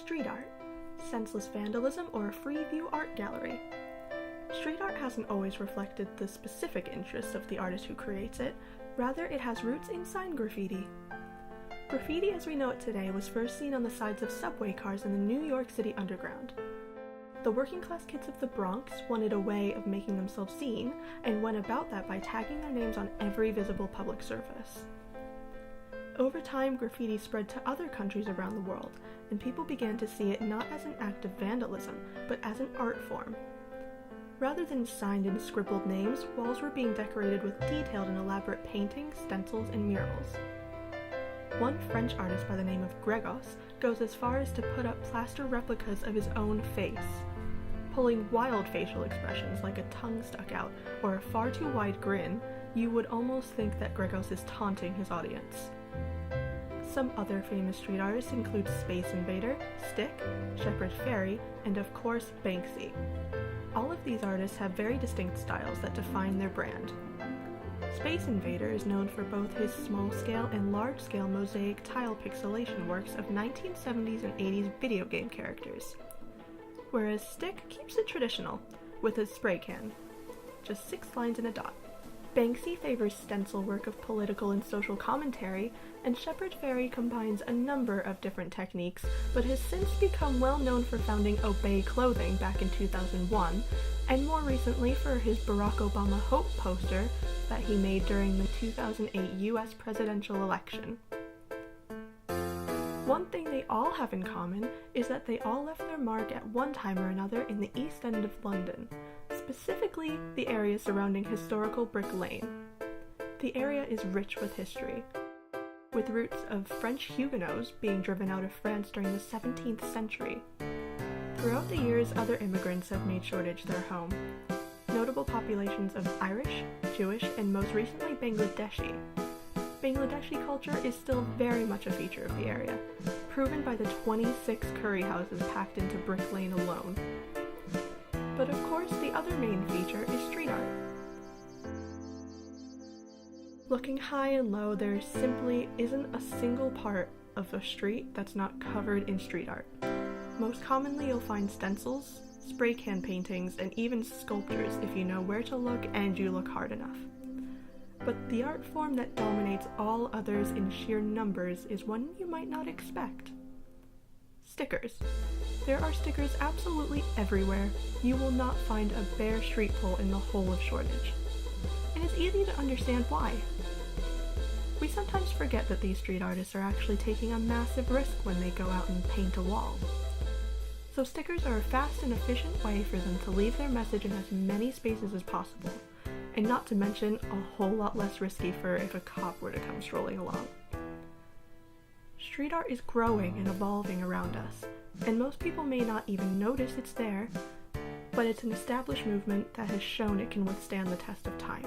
Street art, senseless vandalism, or a free view art gallery. Street art hasn't always reflected the specific interests of the artist who creates it, rather it has roots in sign graffiti. Graffiti as we know it today was first seen on the sides of subway cars in the New York City underground. The working class kids of the Bronx wanted a way of making themselves seen, and went about that by tagging their names on every visible public surface. Over time, graffiti spread to other countries around the world, and people began to see it not as an act of vandalism, but as an art form. Rather than signed and scribbled names, walls were being decorated with detailed and elaborate paintings, stencils, and murals. One French artist by the name of Gregos goes as far as to put up plaster replicas of his own face, pulling wild facial expressions like a tongue stuck out or a far too wide grin. You would almost think that Gregos is taunting his audience. Some other famous street artists include Space Invader, Stick, Shepard Fairey, and of course Banksy. All of these artists have very distinct styles that define their brand. Space Invader is known for both his small-scale and large-scale mosaic tile pixelation works of 1970s and 80s video game characters, whereas Stick keeps it traditional, with his spray can. Just 6 lines and a dot. Banksy favors stencil work of political and social commentary, and Shepard Fairey combines a number of different techniques, but has since become well known for founding Obey Clothing back in 2001, and more recently for his Barack Obama Hope poster that he made during the 2008 US presidential election. One thing they all have in common is that they all left their mark at one time or another in the East End of London, specifically the area surrounding historical Brick Lane. The area is rich with history, with roots of French Huguenots being driven out of France during the 17th century. Throughout the years, other immigrants have made Shoreditch their home. Notable populations of Irish, Jewish, and most recently Bangladeshi. Bangladeshi culture is still very much a feature of the area, proven by the 26 curry houses packed into Brick Lane alone. But of course, the other main feature is street art. Looking high and low, there simply isn't a single part of a street that's not covered in street art. Most commonly you'll find stencils, spray can paintings, and even sculptures if you know where to look and you look hard enough. But the art form that dominates all others in sheer numbers is one you might not expect. Stickers. There are stickers absolutely everywhere. You will not find a bare street pole in the whole of Shoreditch. And it's easy to understand why. We sometimes forget that these street artists are actually taking a massive risk when they go out and paint a wall. So stickers are a fast and efficient way for them to leave their message in as many spaces as possible, and not to mention a whole lot less risky for if a cop were to come strolling along. Street art is growing and evolving around us, and most people may not even notice it's there, but it's an established movement that has shown it can withstand the test of time.